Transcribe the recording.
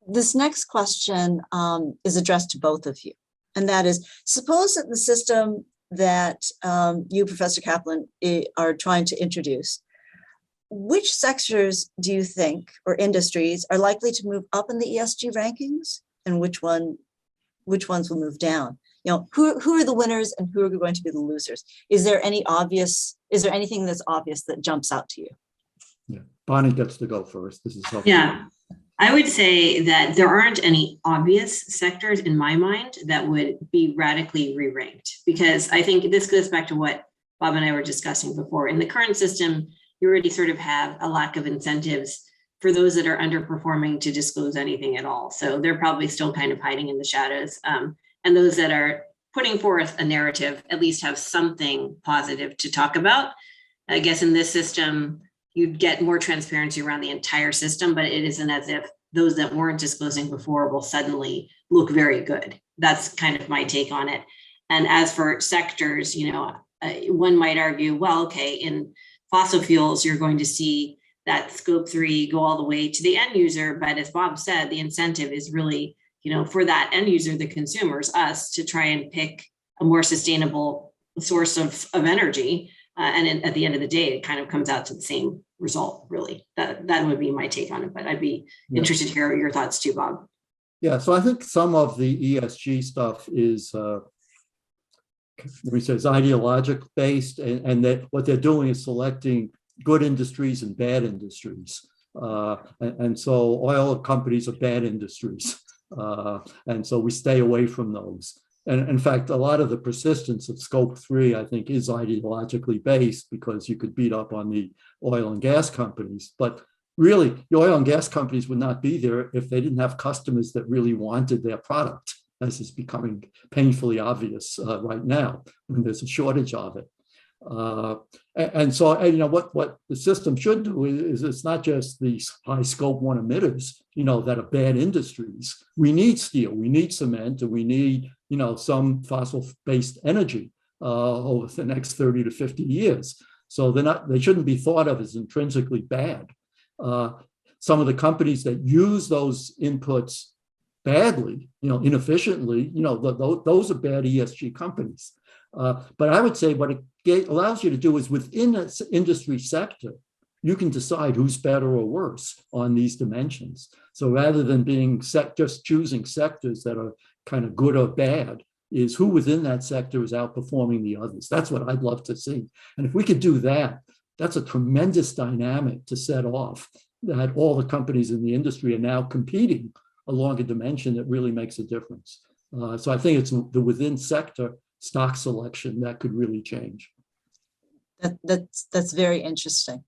This next question is addressed to both of you. And that is, suppose that the system that you, Professor Kaplan, are trying to introduce, which sectors do you think, or industries, are likely to move up in the ESG rankings, and which ones will move down? Who are the winners and who are going to be the losers? Is there anything that's obvious that jumps out to you? Yeah, Bonnie gets to go first. This is helpful. Yeah, I would say that there aren't any obvious sectors in my mind that would be radically re-ranked, because I think this goes back to what Bob and I were discussing before. In the current system, you already sort of have a lack of incentives for those that are underperforming to disclose anything at all. So they're probably still kind of hiding in the shadows. And those that are putting forth a narrative at least have something positive to talk about. I guess in this system, you'd get more transparency around the entire system, but it isn't as if those that weren't disclosing before will suddenly look very good. That's kind of my take on it. And as for sectors, one might argue, well, okay, in fossil fuels, you're going to see that scope 3 go all the way to the end user. But as Bob said, the incentive is really, for that end user, the consumers, us, to try and pick a more sustainable source of energy. And at the end of the day, it kind of comes out to the same result, really. That would be my take on it, but I'd be interested to hear your thoughts too, Bob. Yeah, so I think some of the ESG stuff is, is ideological based, and that what they're doing is selecting good industries and bad industries. And so oil companies are bad industries. And so we stay away from those. And in fact, a lot of the persistence of scope 3, I think, is ideologically based, because you could beat up on the oil and gas companies. But really, the oil and gas companies would not be there if they didn't have customers that really wanted their product, as is becoming painfully obvious right now when there's a shortage of it. And so, what the system should do is it's not just the high scope 1 emitters, that are bad industries. We need steel, we need cement, and we need, some fossil-based energy over the next 30 to 50 years. So they shouldn't be thought of as intrinsically bad. Some of the companies that use those inputs badly, inefficiently, those are bad ESG companies. But I would say what it allows you to do is within an industry sector, you can decide who's better or worse on these dimensions. So rather than being just choosing sectors that are kind of good or bad, is who within that sector is outperforming the others. That's what I'd love to see. And if we could do that, that's a tremendous dynamic to set off that all the companies in the industry are now competing along a dimension that really makes a difference. So I think it's the within sector stock selection that could really change. That's very interesting.